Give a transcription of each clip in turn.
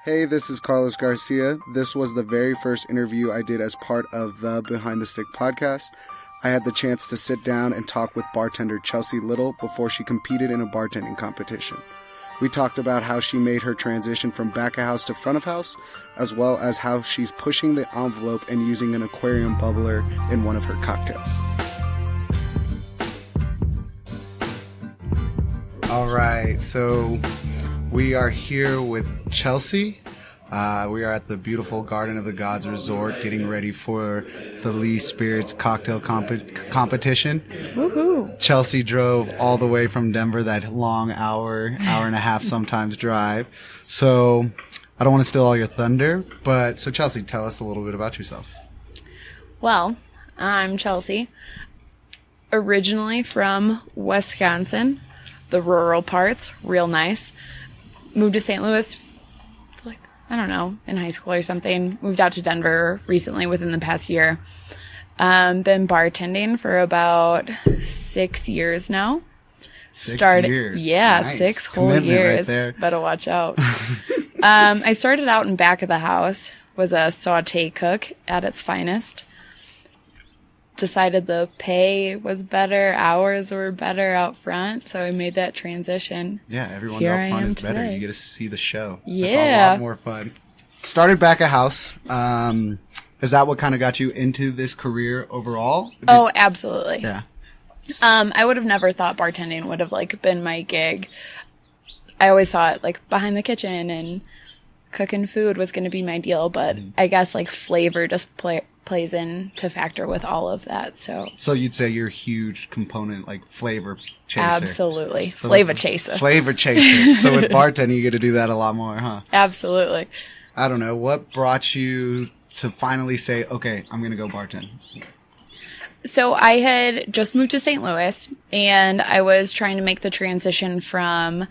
Hey, this is Carlos Garcia. This was the very first interview I did as part of the Behind the Stick podcast. I had the chance to sit down and talk with bartender Chelsea Little before she competed in a bartending competition. We talked about how she made her transition from back of house to front of house, as well as how she's pushing the envelope and using an aquarium bubbler in one of her cocktails. All right, so we are here with Chelsea. We are at the beautiful Garden of the Gods Resort getting ready for the Lee Spirits cocktail competition. Woohoo! Chelsea drove all the way from Denver, that long hour and a half sometimes drive. So I don't want to steal all your thunder, but so Chelsea, tell us a little bit about yourself. Well, I'm Chelsea, originally from Wisconsin, the rural parts, real nice. Moved to St. Louis, I don't know, in high school or something. Moved out to Denver recently within the past year. Been bartending for about 6 years now. 6 years? Yeah, Nice. 6 whole Commitment years. right there. Better watch out. I started out in back of the house, was a saute cook at its finest. Decided the pay was better, hours were better out front, so I made that transition. Yeah, everyone Here out I front am is better. today. You get to see the show. Yeah. It's a lot more fun. Started back of house. Is that what kind of got you into this career overall? Oh, absolutely. Yeah. I would have never thought bartending would have been my gig. I always thought behind the kitchen and cooking food was going to be my deal, but I guess flavor just plays in to factor with all of that. So you'd say you're a huge component, flavor chaser. Absolutely. So Flavor chaser. Flavor chaser. So with bartending, you get to do that a lot more, huh? Absolutely. I don't know. What brought you to finally say, okay, I'm going to go bartend? So I had just moved to St. Louis, and I was trying to make the transition from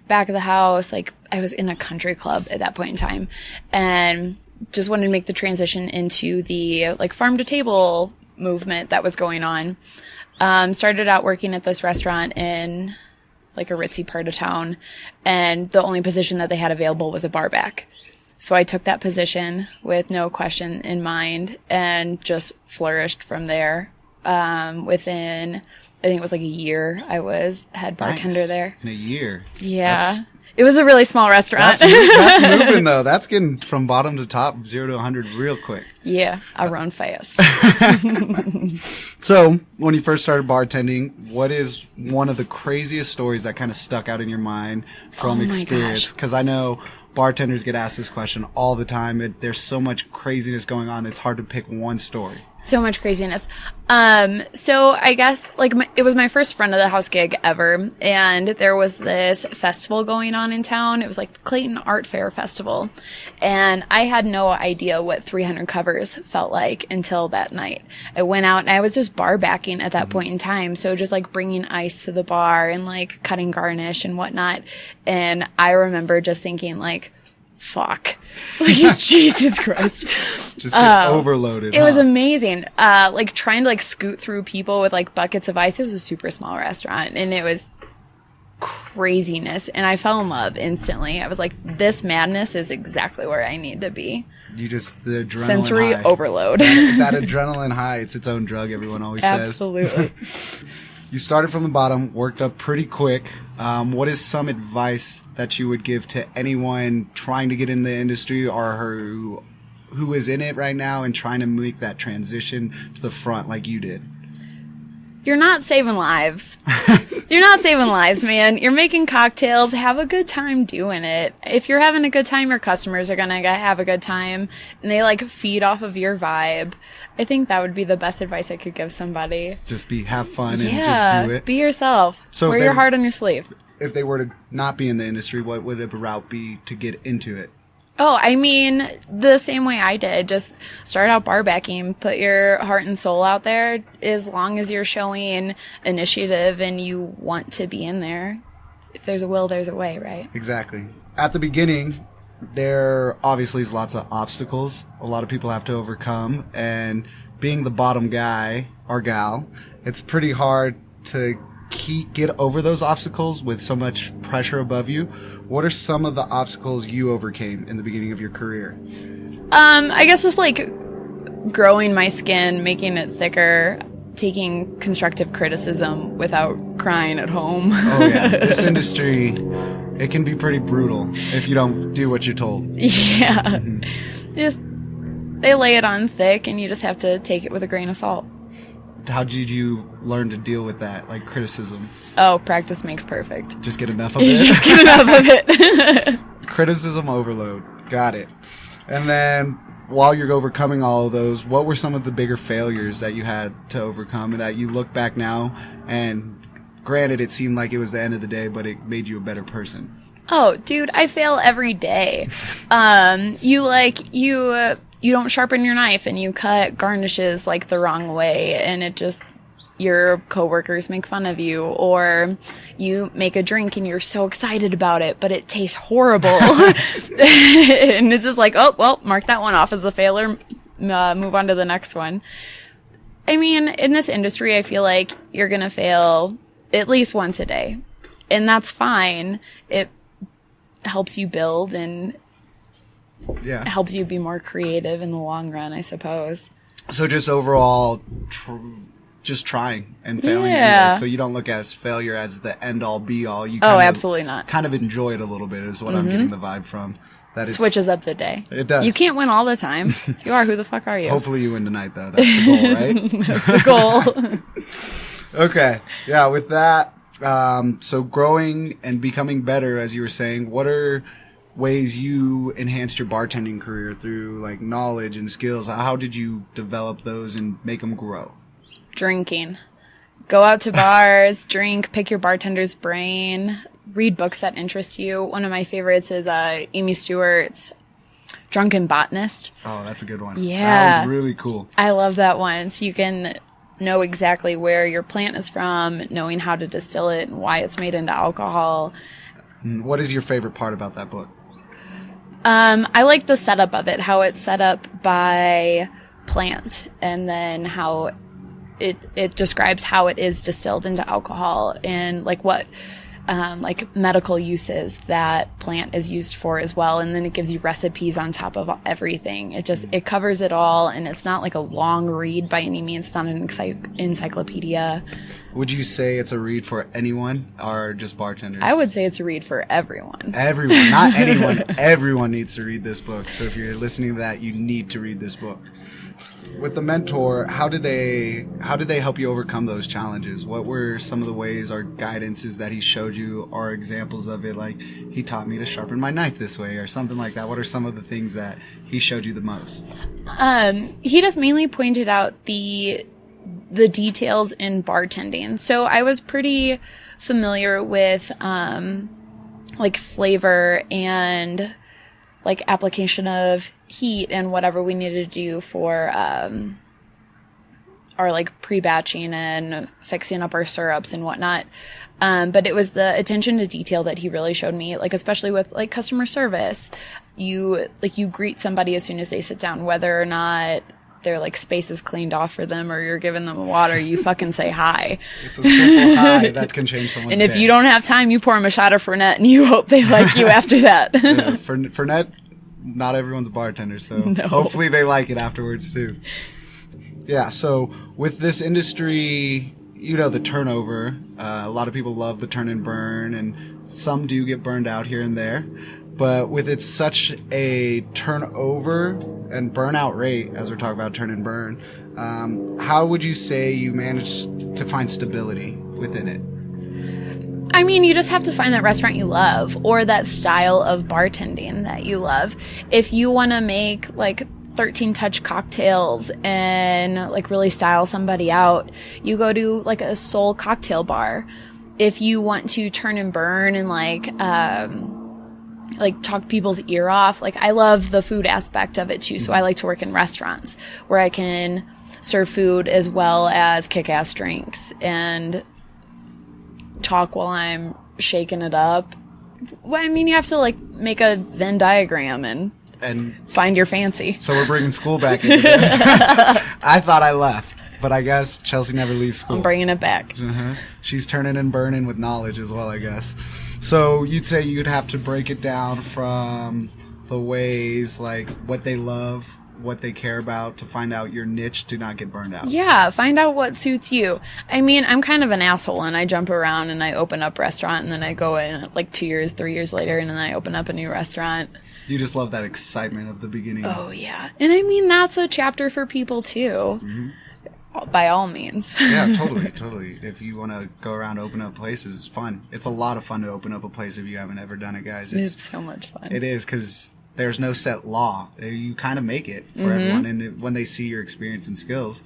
back of the house. I was in a country club at that point in time, and just wanted to make the transition into the farm to table movement that was going on. Started out working at this restaurant in a ritzy part of town, and the only position that they had available was a bar back. So I took that position with no question in mind and just flourished from there. Within, I think it was a year, I was head bartender Nice. there. In a year. Yeah. It was a really small restaurant. That's moving, though. That's getting from bottom to top, 0 to 100 real quick. Yeah, I run fast. So, when you first started bartending, what is one of the craziest stories that kind of stuck out in your mind from Oh my experience? gosh. Because I know bartenders get asked this question all the time. There's so much craziness going on, it's hard to pick one story. So much craziness. So I guess it was my first front of the house gig ever, and there was this festival going on in town. It was the Clayton Art Fair Festival, and I had no idea what 300 covers felt like until that night. I went out and I was just bar backing at that point in time, so just bringing ice to the bar and cutting garnish and whatnot. And I remember just thinking fuck. Jesus Christ. Just get overloaded. It was amazing. Trying to scoot through people with buckets of ice. It was a super small restaurant, and it was craziness. And I fell in love instantly. I was this madness is exactly where I need to be. The adrenaline Sensory high. overload. That adrenaline high, it's its own drug, everyone always says. Absolutely. You started from the bottom, worked up pretty quick. What is some advice that you would give to anyone trying to get in the industry or who is in it right now and trying to make that transition to the front like you did? You're not saving lives. You're not saving lives, man. You're making cocktails. Have a good time doing it. If you're having a good time, your customers are going to have a good time, and they feed off of your vibe. I think that would be the best advice I could give somebody. Just have fun and Yeah, just do it. be yourself. So Wear your heart on your sleeve. If they were to not be in the industry, what would the route be to get into it? Oh, I mean, the same way I did. Just start out bar backing. Put your heart and soul out there. As long as you're showing initiative and you want to be in there, if there's a will, there's a way, right? Exactly. At the beginning, there obviously is lots of obstacles a lot of people have to overcome, and being the bottom guy or gal, it's pretty hard to get over those obstacles with so much pressure above you, what are some of the obstacles you overcame in the beginning of your career? I guess just like growing my skin, making it thicker, taking constructive criticism without crying at home. Oh yeah, this industry, it can be pretty brutal if you don't do what you're told. Yeah. Just, they lay it on thick and you just have to take it with a grain of salt. How did you learn to deal with that, like criticism? Oh, practice makes perfect. Just get enough of it? Just get enough of it. Criticism overload. Got it. And then while you're overcoming all of those, what were some of the bigger failures that you had to overcome and that you look back now and granted it seemed like it was the end of the day, but it made you a better person? Oh, dude, I fail every day. You don't sharpen your knife and you cut garnishes like the wrong way and it just, your coworkers make fun of you, or you make a drink and you're so excited about it, but it tastes horrible. And it's just like, oh, well, mark that one off as a failure. Move on to the next one. I mean, in this industry, I feel like you're going to fail at least once a day. And that's fine. It helps you build and helps you be more creative in the long run, I suppose. So just overall, just trying and failing. Yeah. So you don't look at failure as the end-all, be-all. You absolutely not. Kind of enjoy it a little bit is what I'm getting the vibe from. That it switches up the day. It does. You can't win all the time. If you are, who the fuck are you? Hopefully you win tonight, though. That's the goal, right? That's the goal. Okay. Yeah, with that, so growing and becoming better, as you were saying, what are ways you enhanced your bartending career through like knowledge and skills? How did you develop those and make them grow? Drinking. Go out to bars, drink, pick your bartender's brain, read books that interest you. One of my favorites is Amy Stewart's Drunken Botanist. Oh, that's a good one. Yeah. That was really cool. I love that one. So you can know exactly where your plant is from, knowing how to distill it and why it's made into alcohol. What is your favorite part about that book? I like the setup of it, how it's set up by plant, and then how it describes how it is distilled into alcohol and like what like medical uses that plant is used for as well. And then it gives you recipes on top of everything. It covers it all, and it's not like a long read by any means. It's not an encyclopedia. Would you say it's a read for anyone or just bartenders? I would say it's a read for everyone. Everyone, not anyone. Everyone needs to read this book. So if you're listening to that, you need to read this book. With the mentor, how did they help you overcome those challenges? What were some of the ways or guidances that he showed you, or examples of it? Like, he taught me to sharpen my knife this way, or something like that. What are some of the things that he showed you the most? He just mainly pointed out the details in bartending. So I was pretty familiar with like flavor and like application of heat and whatever we needed to do for our like pre-batching and fixing up our syrups and whatnot. But it was the attention to detail that he really showed me, like especially with like customer service. You greet somebody as soon as they sit down, whether or not their like space is cleaned off for them or you're giving them water, you fucking say hi. It's a simple hi that can change someone's And if day. you don't have time, you pour them a shot of Fernet and you hope they like you after that. Yeah, Fernet, not everyone's a bartender, so No. Hopefully they like it afterwards too. Yeah, so with this industry, you know, the turnover, a lot of people love the turn and burn, and some do get burned out here and there. But with it's such a turnover and burnout rate, as we're talking about turn and burn, how would you say you managed to find stability within it? I mean, you just have to find that restaurant you love or that style of bartending that you love. If you want to make like 13 touch cocktails and like really style somebody out, you go to like a soul cocktail bar. If you want to turn and burn and like talk people's ear off. Like, I love the food aspect of it too, so I like to work in restaurants where I can serve food as well as kick-ass drinks and talk while I'm shaking it up. Well, I mean, you have to like make a Venn diagram and find your fancy. So we're bringing school back into this. I thought I left. But I guess Chelsea never leaves school. I'm bringing it back. She's turning and burning with knowledge as well, I guess. So you'd say you'd have to break it down from the ways, like what they love, what they care about, to find out your niche to not get burned out. Yeah, find out what suits you. I mean, I'm kind of an asshole, and I jump around and I open up restaurant, and then I go in like 2 years, 3 years later, and then I open up a new restaurant. You just love that excitement of the beginning. Oh, yeah. And I mean, that's a chapter for people, too. Mm-hmm. By all means. Yeah, totally. If you want to go around open up places, it's fun. It's a lot of fun to open up a place if you haven't ever done it, guys. It's so much fun. It is, because there's no set law. You kind of make it for everyone. And when they see your experience and skills,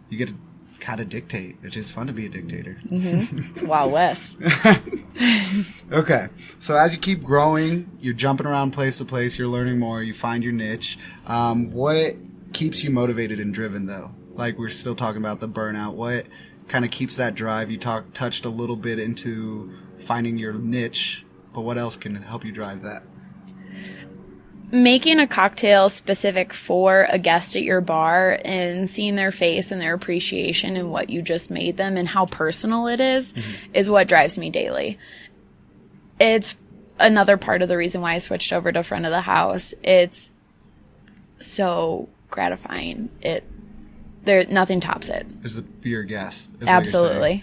you get to kind of dictate, which is fun to be a dictator. It's Wild West. Okay. So as you keep growing, you're jumping around place to place, you're learning more, you find your niche. What keeps you motivated and driven, though? Like, we're still talking about the burnout. What kind of keeps that drive? You touched a little bit into finding your niche, but what else can help you drive that? Making a cocktail specific for a guest at your bar and seeing their face and their appreciation in what you just made them and how personal it is what drives me daily. It's another part of the reason why I switched over to front of the house. It's so gratifying. Nothing tops it. Is your guest? Absolutely.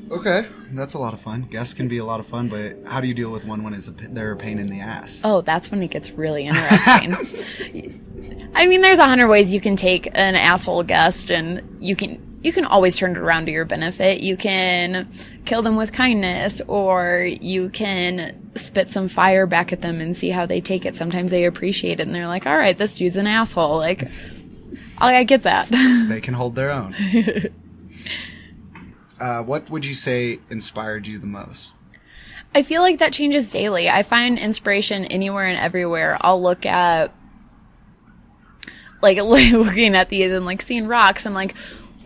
Okay, that's a lot of fun. Guests can be a lot of fun, but how do you deal with one when they're a pain in the ass? Oh, that's when it gets really interesting. I mean, there's 100 ways you can take an asshole guest, and you can always turn it around to your benefit. You can kill them with kindness, or you can spit some fire back at them and see how they take it. Sometimes they appreciate it, and they're like, all right, this dude's an asshole. Like, I get that. They can hold their own. What would you say inspired you the most? I feel like that changes daily. I find inspiration anywhere and everywhere. I'll look at, like, looking at these and, like, seeing rocks. I'm like,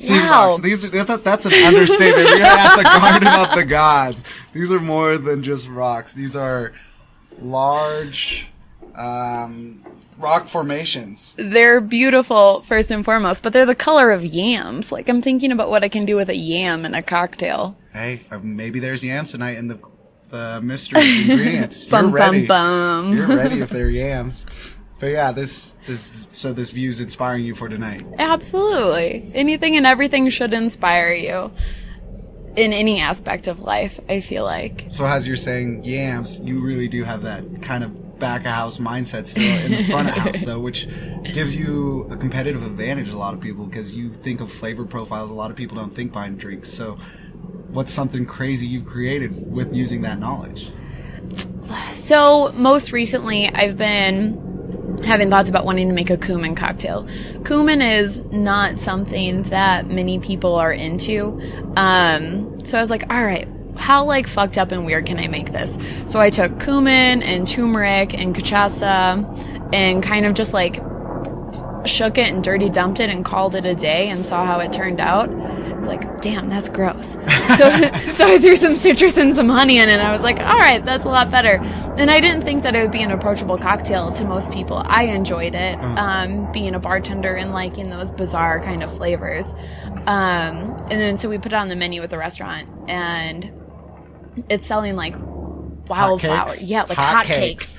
wow. Rocks. That's an understatement. You're at the Garden of the Gods. These are more than just rocks. These are large rock formations. They're beautiful, first and foremost, but they're the color of yams. Like, I'm thinking about what I can do with a yam in a cocktail. Hey, maybe there's yams tonight in the mystery ingredients. Bum, You're ready. bum, bum. You're ready if they're yams. But yeah, this view is inspiring you for tonight. Absolutely. Anything and everything should inspire you in any aspect of life, I feel like. So as you're saying yams, you really do have that kind of back of house mindset still in the front of house, though, which gives you a competitive advantage. A lot of people, because you think of flavor profiles, a lot of people don't think behind drinks. So what's something crazy you've created with using that knowledge? So most recently I've been having thoughts about wanting to make a cumin cocktail. Cumin is not something that many people are into. So I was like, all right, how, like, fucked up and weird can I make this? So I took cumin and turmeric and cachaça and kind of just, like, shook it and dirty dumped it and called it a day and saw how it turned out. I was like, damn, that's gross. So I threw some citrus and some honey in it, and I was like, all right, that's a lot better. And I didn't think that it would be an approachable cocktail to most people. I enjoyed it, being a bartender and liking those bizarre kind of flavors. And then so we put it on the menu at the restaurant, and it's selling like wildflower. Yeah, like hot cakes.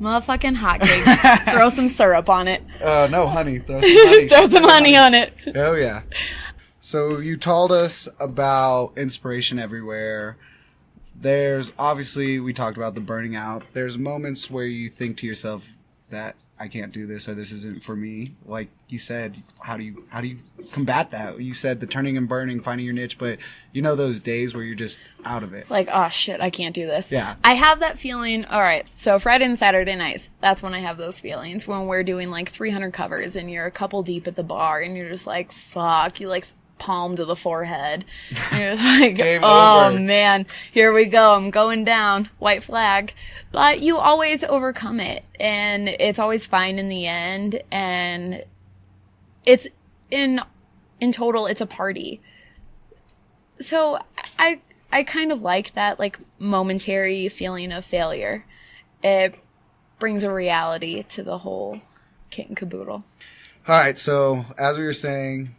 Motherfucking hot cakes. Throw some syrup on it. No, honey. Throw some honey. Throw some honey on it. Oh, yeah. So you told us about inspiration everywhere. There's, obviously, we talked about the burning out. There's moments where you think to yourself that I can't do this or this isn't for me. Like you said, how do you combat that? You said the turning and burning, finding your niche, but you know those days where you're just out of it. Like, oh shit, I can't do this. Yeah. I have that feeling. All right. So Friday and Saturday nights, that's when I have those feelings, when we're doing like 300 covers and you're a couple deep at the bar and you're just like, fuck, you like palm to the forehead. And you're like, oh over. Man, here we go. I'm going down. White flag. But you always overcome it, and it's always fine in the end. And it's in total, it's a party. So I kind of like that, like, momentary feeling of failure. It brings a reality to the whole kit and caboodle. All right. So as we were saying,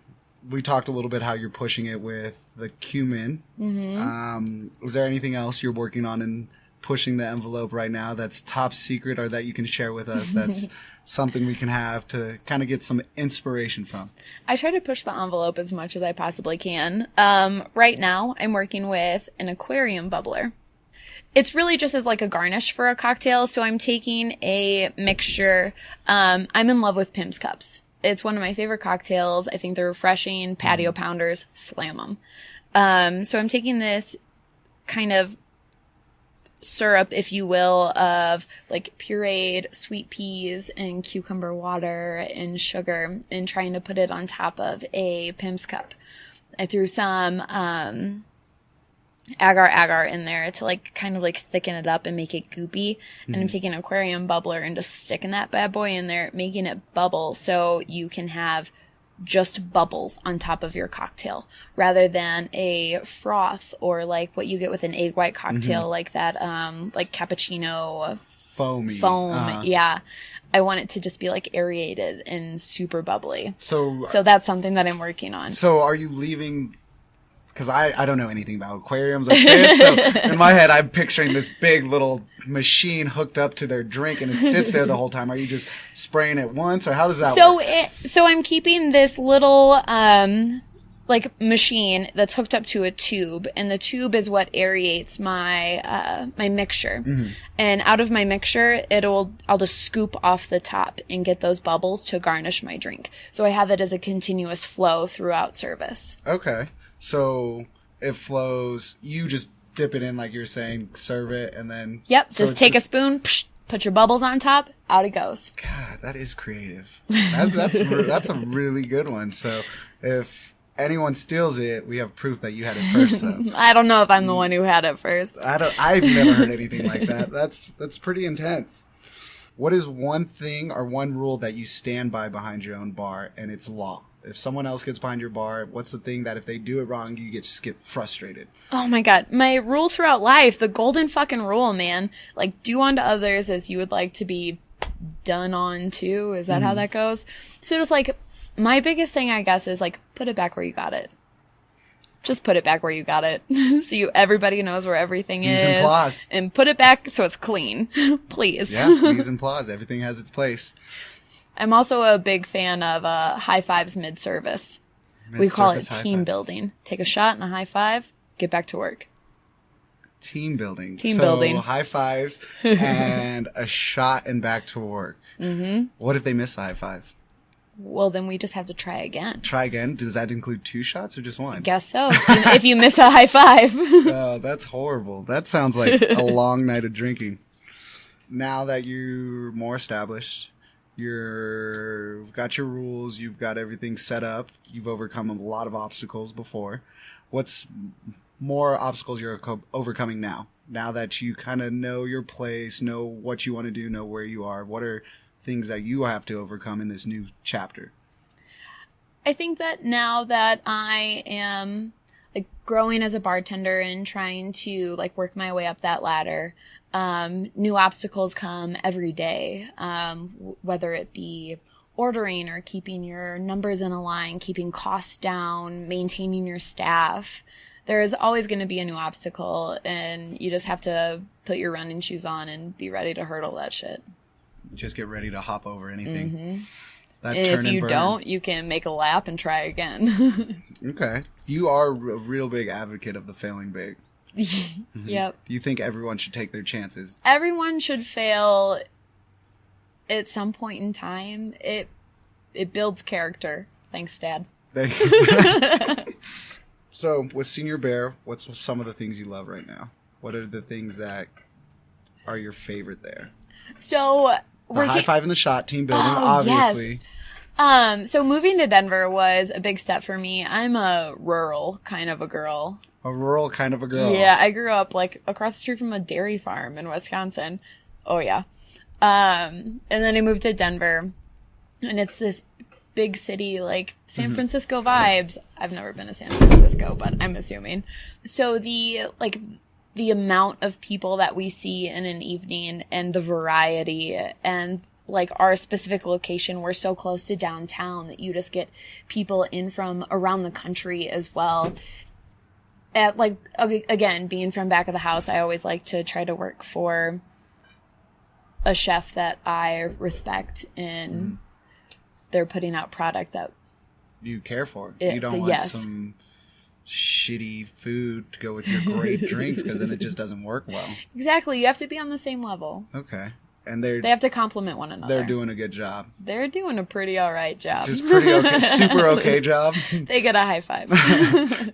we talked a little bit how you're pushing it with the cumin. Is there anything else you're working on in pushing the envelope right now that's top secret or that you can share with us that's something we can have to kind of get some inspiration from? I try to push the envelope as much as I possibly can. Right now, I'm working with an aquarium bubbler. It's really just as like a garnish for a cocktail. So I'm taking a mixture. I'm in love with Pimm's Cups. It's one of my favorite cocktails. I think they're refreshing. Patio pounders, slam them. So I'm taking this kind of syrup, if you will, of like pureed sweet peas and cucumber water and sugar and trying to put it on top of a Pimm's Cup. I threw some agar in there to like kind of like thicken it up and make it goopy. And I'm taking an aquarium bubbler and just sticking that bad boy in there, making it bubble so you can have just bubbles on top of your cocktail rather than a froth or like what you get with an egg white cocktail, like that like cappuccino foam. Yeah. I want it to just be like aerated and super bubbly. So that's something that I'm working on. So are you leaving, because I don't know anything about aquariums or fish, so in my head I'm picturing this big little machine hooked up to their drink and it sits there the whole time. Are you just spraying it once, or how does that work? So I'm keeping this little like machine that's hooked up to a tube, and the tube is what aerates my my mixture. And out of my mixture, I'll just scoop off the top and get those bubbles to garnish my drink. So I have it as a continuous flow throughout service. Okay. So it flows, you just dip it in like you were saying, serve it, and then... Yep, so just take a spoon, put your bubbles on top, out it goes. God, that is creative. That's a really good one. So if anyone steals it, we have proof that you had it first, though. I don't know if I'm the one who had it first. I've never heard anything like that. That's pretty intense. What is one thing or one rule that you stand by behind your own bar and it's law? If someone else gets behind your bar, what's the thing that if they do it wrong, you just get frustrated? Oh my God. My rule throughout life, the golden fucking rule, man. Like, do unto others as you would like to be done on to. Is that how that goes? So just like, my biggest thing, I guess, is like, put it back where you got it. Just put it back where you got it. So everybody knows where everything is. Mise en place. And put it back so it's clean. Please. Yeah, mise en place. Everything has its place. I'm also a big fan of high fives mid-service. We call it team building. Take a shot and a high five, get back to work. Team building. Building. So high fives and a shot and back to work. What if they miss a high five? Well, then we just have to try again. Try again? Does that include 2 shots or just 1? Guess so. If you miss a high five. Oh, that's horrible. That sounds like a long night of drinking. Now that you're more established, you've got your rules, you've got everything set up, you've overcome a lot of obstacles before. What's more obstacles you're overcoming now? Now that you kind of know your place, know what you want to do, know where you are, what are things that you have to overcome in this new chapter? I think that now that I am like growing as a bartender and trying to like work my way up that ladder, new obstacles come every day, whether it be ordering or keeping your numbers in a line, keeping costs down, maintaining your staff. There is always going to be a new obstacle, and you just have to put your running shoes on and be ready to hurdle that shit. Just get ready to hop over anything. And if you don't, you can make a lap and try again. Okay. You are a real big advocate of the failing big. Yep. Do you think everyone should take their chances? Everyone should fail at some point in time. It builds character. Thanks, Dad. Thank you. So, with Señor Bear, what's some of the things you love right now? What are the things that are your favorite there? So, the high five and the shot, team building, obviously. Yes. So moving to Denver was a big step for me. I'm a rural kind of a girl. A rural kind of a girl. Yeah, I grew up like across the street from a dairy farm in Wisconsin. Oh yeah. And then I moved to Denver, and it's this big city, like San Francisco vibes. I've never been to San Francisco, but I'm assuming. So the amount of people that we see in an evening and the variety and like our specific location, we're so close to downtown that you just get people in from around the country as well. At like, again, being from back of the house, I always like to try to work for a chef that I respect and they're putting out product that you care for. You don't want some shitty food to go with your great drinks, because then it just doesn't work well. Exactly. You have to be on the same level. Okay. And they have to complement one another. They're doing a good job. They're doing a pretty all right job. Just pretty okay. Super okay job. They get a high five.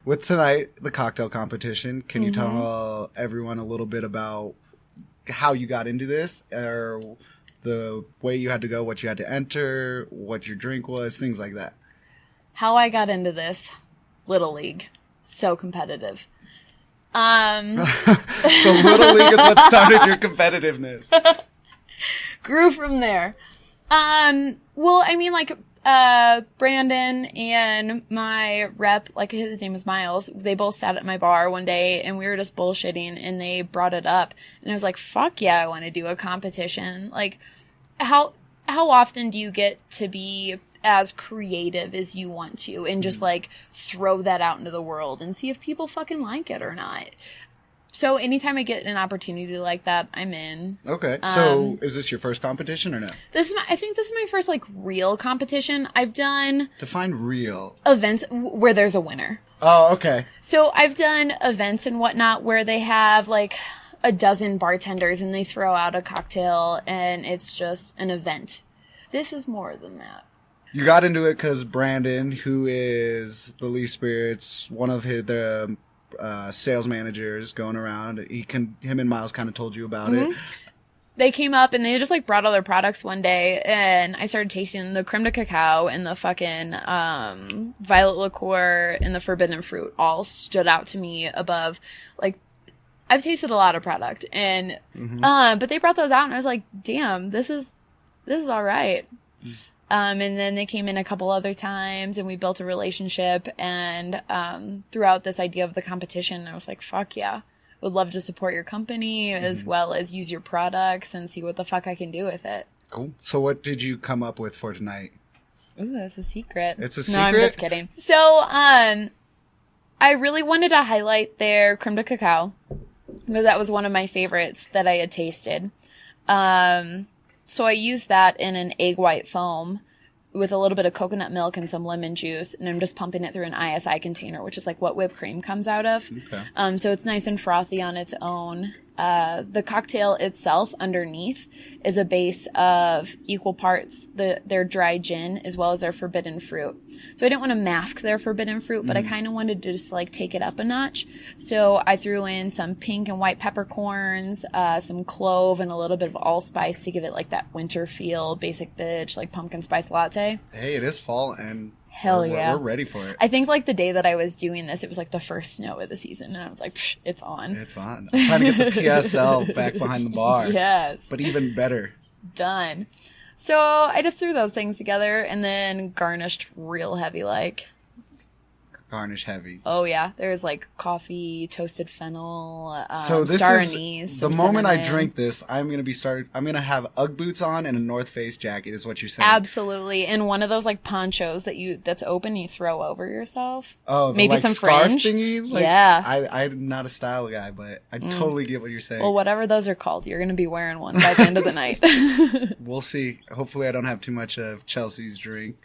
With tonight, the cocktail competition, can you tell everyone a little bit about how you got into this, or the way you had to go, what you had to enter, what your drink was, things like that? How I got into this, Little League. So competitive. So Little League is what started your competitiveness. Grew from there. Well, I mean, like, Brandon and my rep, like his name is Miles, they both sat at my bar one day and we were just bullshitting and they brought it up and I was like, fuck yeah, I want to do a competition. Like, how often do you get to be as creative as you want to and just like throw that out into the world and see if people fucking like it or not? So anytime I get an opportunity like that, I'm in. Okay. So is this your first competition or no? I think this is my first like real competition. I've done Define real. Events where there's a winner. Oh, okay. So I've done events and whatnot where they have like a dozen bartenders and they throw out a cocktail and it's just an event. This is more than that. You got into it because Brandon, who is the Lee Spirits, one of the sales managers going around, him and Miles kind of told you about it. They came up and they just like brought all their products one day and I started tasting the creme de cacao and the fucking violet liqueur and the forbidden fruit all stood out to me above. Like, I've tasted a lot of product and but they brought those out and I was like, damn, this is all right. And then they came in a couple other times and we built a relationship and throughout this idea of the competition, I was like, fuck yeah. Would love to support your company as well as use your products and see what the fuck I can do with it. Cool. So what did you come up with for tonight? Ooh, that's a secret. It's a secret? No, I'm just kidding. So, I really wanted to highlight their creme de cacao because that was one of my favorites that I had tasted. So I used that in an egg white foam with a little bit of coconut milk and some lemon juice, and I'm just pumping it through an ISI container, which is like what whipped cream comes out of. Okay. So it's nice and frothy on its own. The cocktail itself underneath is a base of equal parts their dry gin as well as their forbidden fruit. So I didn't want to mask their forbidden fruit, but I kind of wanted to just like take it up a notch. So I threw in some pink and white peppercorns, some clove, and a little bit of allspice to give it like that winter feel, basic bitch, like pumpkin spice latte. Hey, it is fall and hell yeah, we're ready for it. I think like the day that I was doing this, it was like the first snow of the season, and I was like, psh, it's on. It's on. I'm trying to get the PSL back behind the bar. Yes. But even better. Done. So I just threw those things together and then garnished real heavy like. Garnish heavy. Oh yeah, there's like coffee, toasted fennel, so this star is anise, the moment cinnamon. I drink this, I'm gonna have UGG boots on and a North Face jacket. Is what you're saying? Absolutely, and one of those like ponchos that's open, you throw over yourself. Oh, maybe like some scarf fringe. Thingy? Like, yeah, I'm not a style guy, but I totally get what you're saying. Well, whatever those are called, you're gonna be wearing one by the end of the night. We'll see. Hopefully, I don't have too much of Chelsea's drink.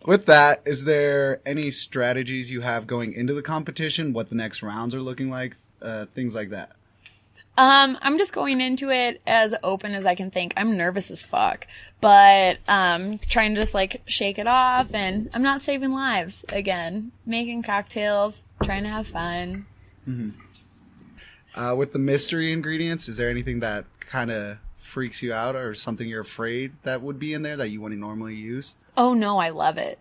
With that, is there any strategies you have going into the competition? What the next rounds are looking like? Things like that. I'm just going into it as open as I can think. I'm nervous as fuck, but trying to just like shake it off, and I'm not saving lives again. Making cocktails, trying to have fun. With the mystery ingredients, is there anything that kind of freaks you out or something you're afraid that would be in there that you wouldn't normally use? Oh no, I love it.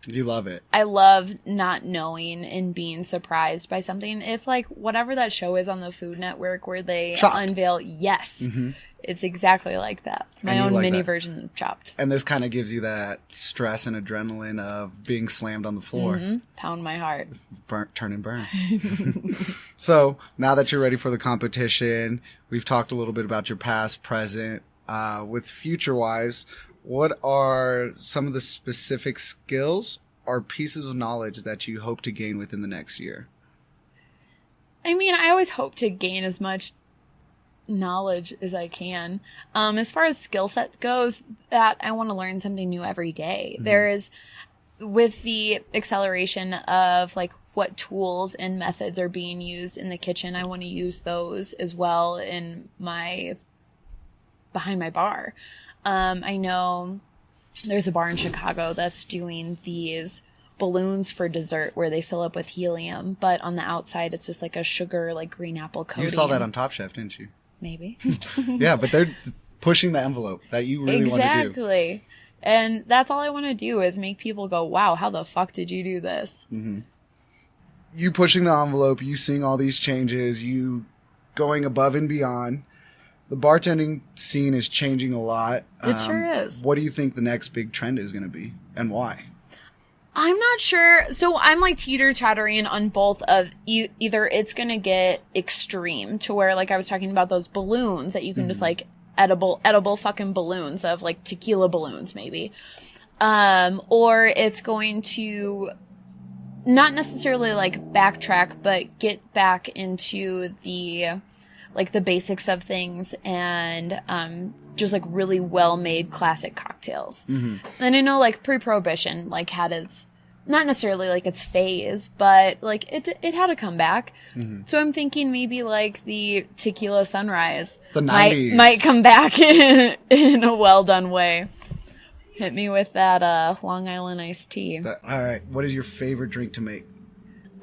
You love it. I love not knowing and being surprised by something. It's like whatever that show is on the Food Network where they unveil. Yes. It's exactly like that. My own mini version of Chopped. And this kind of gives you that stress and adrenaline of being slammed on the floor. Pound my heart. Turn and burn. So now that you're ready for the competition, we've talked a little bit about your past, present. with future-wise, what are some of the specific skills or pieces of knowledge that you hope to gain within the next year? I mean, I always hope to gain as much knowledge as I can. As far as skill set goes, that I want to learn something new every day. Mm-hmm. There is, with the acceleration of like what tools and methods are being used in the kitchen, I want to use those as well in behind my bar. I know there's a bar in Chicago that's doing these balloons for dessert where they fill up with helium, but on the outside it's just like a sugar, like green apple coating. You saw that on Top Chef, didn't you? Maybe. Yeah, but they're pushing the envelope that you really want to do. Exactly. And that's all I want to do is make people go, wow, how the fuck did you do this? Mm-hmm. You pushing the envelope, you seeing all these changes, you going above and beyond. The bartending scene is changing a lot. It sure is. What do you think the next big trend is going to be, and why? I'm not sure. So I'm like teeter-tottering on both of either it's going to get extreme to where, like I was talking about those balloons that you can just like edible fucking balloons of like tequila balloons maybe. Or it's going to not necessarily like backtrack, but get back into the like the basics of things and just like really well-made classic cocktails. Mm-hmm. And I know like pre-prohibition like had its, not necessarily like its phase, but like it had a comeback. Mm-hmm. So I'm thinking maybe like the tequila sunrise might come back in a well-done way. Hit me with that Long Island iced tea. All right. What is your favorite drink to make?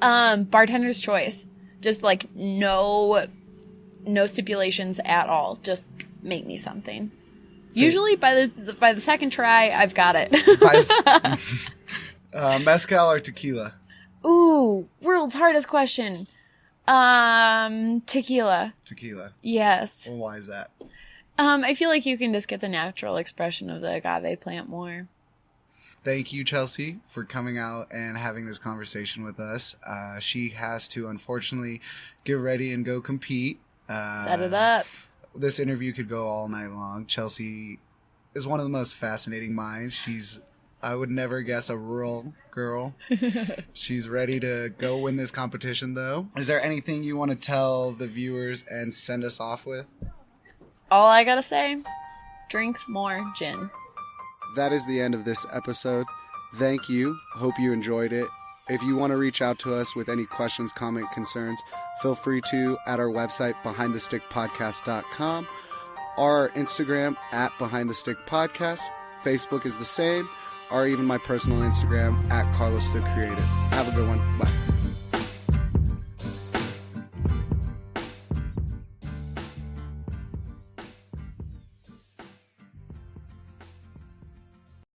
Bartender's choice. Just like no stipulations at all. Just make me something. Usually by the second try, I've got it. Mezcal or tequila? Ooh, world's hardest question. Tequila. Tequila. Yes. Well, why is that? I feel like you can just get the natural expression of the agave plant more. Thank you, Chelsea, for coming out and having this conversation with us. She has to, unfortunately, get ready and go compete. Set it up. This interview could go all night long. Chelsea is one of the most fascinating minds. I would never guess a rural girl. She's ready to go win this competition, though. Is there anything you want to tell the viewers and send us off with? All I gotta say, drink more gin. That is the end of this episode. Thank you. Hope you enjoyed it. If you want to reach out to us with any questions, comment, concerns, feel free to at our website, behindthestickpodcast.com, our Instagram at behindthestickpodcast. Facebook is the same, or even my personal Instagram at Carlos the Creative. Have a good one. Bye.